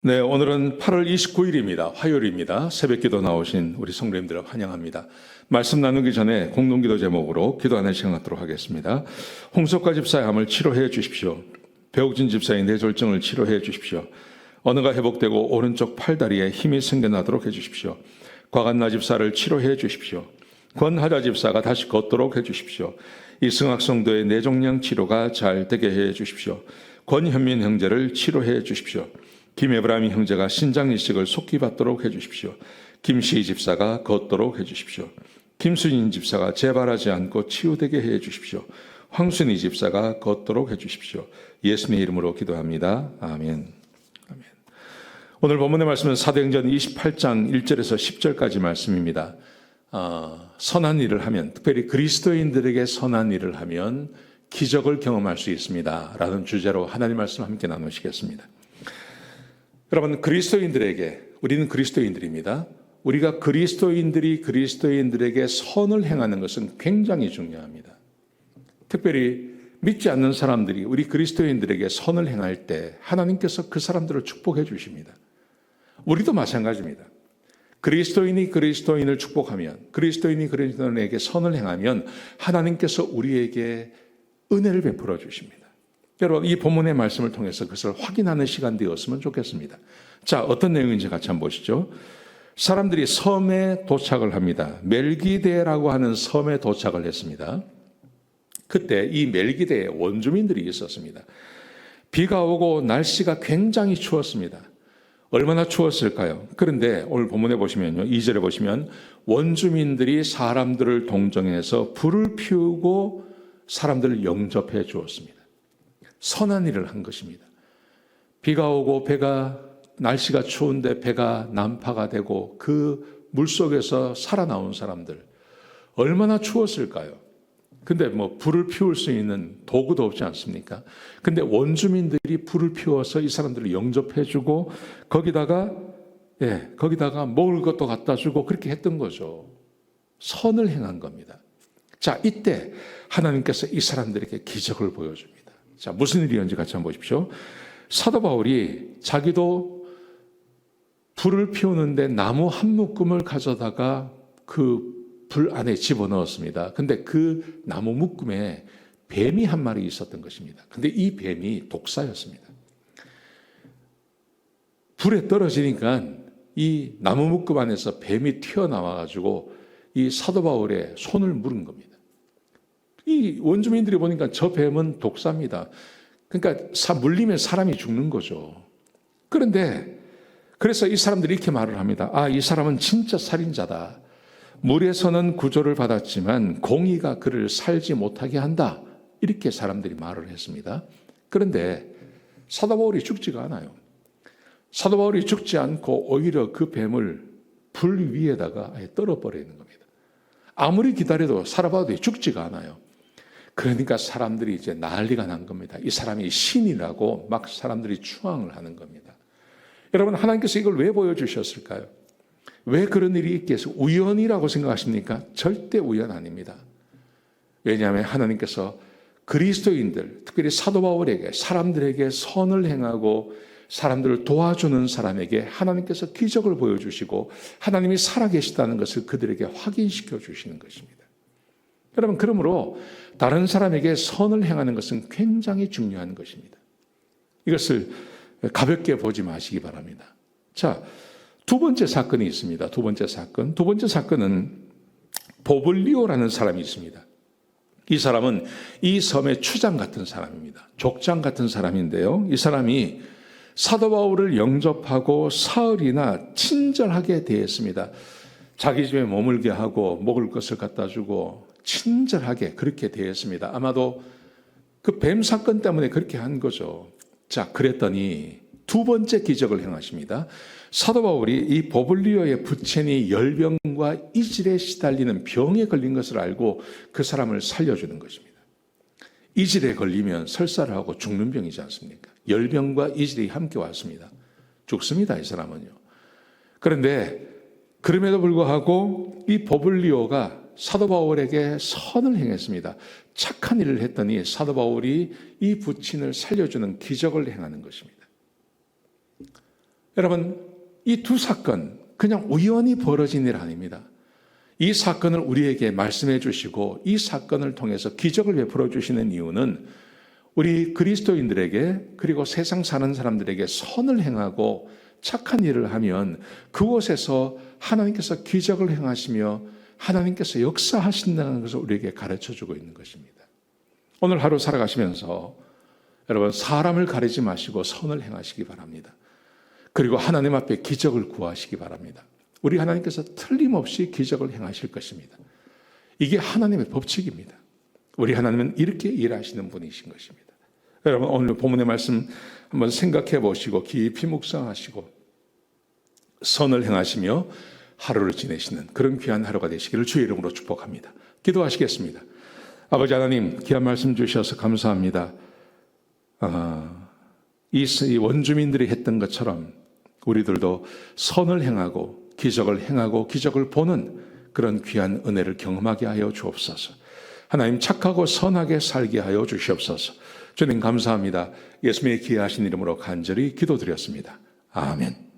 네, 오늘은 8월 29일입니다. 화요일입니다. 새벽기도 나오신 우리 성도님들을 환영합니다. 말씀 나누기 전에 공동기도 제목으로 기도하는 시간 갖도록 하겠습니다. 홍석가 집사의 암을 치료해 주십시오. 배옥진 집사의 뇌졸중을 치료해 주십시오. 언어가 회복되고 오른쪽 팔다리에 힘이 생겨나도록 해 주십시오. 곽한나 집사를 치료해 주십시오. 권하자 집사가 다시 걷도록 해 주십시오. 이승학 성도의 뇌종양 치료가 잘 되게 해 주십시오. 권현민 형제를 치료해 주십시오. 김에브라임 형제가 신장 이식을 속히 받도록 해주십시오. 김시희 집사가 걷도록 해주십시오. 김수진 집사가 재발하지 않고 치유되게 해주십시오. 황순희 집사가 걷도록 해주십시오. 예수님의 이름으로 기도합니다. 아멘. 아멘. 오늘 본문의 말씀은 사도행전 28장 1절에서 10절까지 말씀입니다. 선한 일을 하면, 특별히 그리스도인들에게 선한 일을 하면 기적을 경험할 수 있습니다. 라는 주제로 하나님 말씀 함께 나누시겠습니다. 여러분, 우리는 그리스도인들입니다. 우리가 그리스도인들에게 선을 행하는 것은 굉장히 중요합니다. 특별히 믿지 않는 사람들이 우리 그리스도인들에게 선을 행할 때 하나님께서 그 사람들을 축복해 주십니다. 우리도 마찬가지입니다. 그리스도인이 그리스도인을 축복하면, 그리스도인이 그리스도인에게 선을 행하면 하나님께서 우리에게 은혜를 베풀어 주십니다. 여러분, 이 본문의 말씀을 통해서 그것을 확인하는 시간 되었으면 좋겠습니다. 자, 어떤 내용인지 같이 한번 보시죠. 사람들이 섬에 도착을 합니다. 멜기데라고 하는 섬에 도착을 했습니다. 그때 이 멜기데에 원주민들이 있었습니다. 비가 오고 날씨가 굉장히 추웠습니다. 얼마나 추웠을까요? 그런데 오늘 본문에 보시면요, 2절에 보시면 원주민들이 사람들을 동정해서 불을 피우고 사람들을 영접해 주었습니다. 선한 일을 한 것입니다. 비가 오고 날씨가 추운데 배가 난파가 되고 그 물속에서 살아나온 사람들, 얼마나 추웠을까요? 근데 불을 피울 수 있는 도구도 없지 않습니까? 근데 원주민들이 불을 피워서 이 사람들을 영접해주고 거기다가 먹을 것도 갖다 주고 그렇게 했던 거죠. 선을 행한 겁니다. 자, 이때 하나님께서 이 사람들에게 기적을 보여줍니다. 자, 무슨 일이었는지 같이 한번 보십시오. 사도 바울이 자기도 불을 피우는데 나무 한 묶음을 가져다가 그 불 안에 집어넣었습니다. 근데 그 나무 묶음에 뱀이 한 마리 있었던 것입니다. 근데 이 뱀이 독사였습니다. 불에 떨어지니까 이 나무 묶음 안에서 뱀이 튀어나와가지고 이 사도 바울의 손을 물은 겁니다. 이 원주민들이 보니까 저 뱀은 독사입니다. 그러니까 물리면 사람이 죽는 거죠. 그래서 이 사람들이 이렇게 말을 합니다. 이 사람은 진짜 살인자다. 물에서는 구조를 받았지만 공의가 그를 살지 못하게 한다. 이렇게 사람들이 말을 했습니다. 그런데 사도 바울이 죽지가 않아요. 사도 바울이 죽지 않고 오히려 그 뱀을 불 위에다가 아예 떨어버리는 겁니다. 아무리 기다려도 살아봐도 죽지가 않아요. 그러니까 사람들이 이제 난리가 난 겁니다. 이 사람이 신이라고 막 사람들이 추앙을 하는 겁니다. 여러분, 하나님께서 이걸 왜 보여주셨을까요? 왜 그런 일이 있게 해서 우연이라고 생각하십니까? 절대 우연 아닙니다. 왜냐하면 하나님께서 그리스도인들, 특별히 사도 바울에게, 사람들에게 선을 행하고 사람들을 도와주는 사람에게 하나님께서 기적을 보여주시고 하나님이 살아계시다는 것을 그들에게 확인시켜 주시는 것입니다. 여러분, 그러므로 다른 사람에게 선을 행하는 것은 굉장히 중요한 것입니다. 이것을 가볍게 보지 마시기 바랍니다. 자, 두 번째 사건이 있습니다. 두 번째 사건은 보블리오라는 사람이 있습니다. 이 사람은 이 섬의 추장 같은 사람입니다. 족장 같은 사람인데요. 이 사람이 사도 바울을 영접하고 사흘이나 친절하게 대했습니다. 자기 집에 머물게 하고 먹을 것을 갖다 주고 친절하게 그렇게 대했습니다. 아마도 그 뱀 사건 때문에 그렇게 한 거죠. 자, 그랬더니 두 번째 기적을 행하십니다. 사도 바울이 이 보블리오의 부친이 열병과 이질에 시달리는 병에 걸린 것을 알고 그 사람을 살려주는 것입니다. 이질에 걸리면 설사를 하고 죽는 병이지 않습니까? 열병과 이질이 함께 왔습니다. 죽습니다, 이 사람은요. 그런데 그럼에도 불구하고 이 보블리오가 사도 바울에게 선을 행했습니다. 착한 일을 했더니 사도 바울이 이 부친을 살려주는 기적을 행하는 것입니다. 여러분, 이 두 사건 그냥 우연히 벌어진 일 아닙니다. 이 사건을 우리에게 말씀해 주시고 이 사건을 통해서 기적을 베풀어 주시는 이유는 우리 그리스도인들에게 그리고 세상 사는 사람들에게 선을 행하고 착한 일을 하면 그곳에서 하나님께서 기적을 행하시며 하나님께서 역사하신다는 것을 우리에게 가르쳐 주고 있는 것입니다. 오늘 하루 살아가시면서 여러분, 사람을 가리지 마시고 선을 행하시기 바랍니다. 그리고 하나님 앞에 기적을 구하시기 바랍니다. 우리 하나님께서 틀림없이 기적을 행하실 것입니다. 이게 하나님의 법칙입니다. 우리 하나님은 이렇게 일하시는 분이신 것입니다. 여러분, 오늘 본문의 말씀 한번 생각해 보시고 깊이 묵상하시고 선을 행하시며 하루를 지내시는 그런 귀한 하루가 되시기를 주의 이름으로 축복합니다. 기도하시겠습니다. 아버지 하나님, 귀한 말씀 주셔서 감사합니다. 이 원주민들이 했던 것처럼 우리들도 선을 행하고 기적을 행하고 기적을 보는 그런 귀한 은혜를 경험하게 하여 주옵소서. 하나님, 착하고 선하게 살게 하여 주시옵소서. 주님 감사합니다. 예수님의 귀하신 이름으로 간절히 기도드렸습니다. 아멘.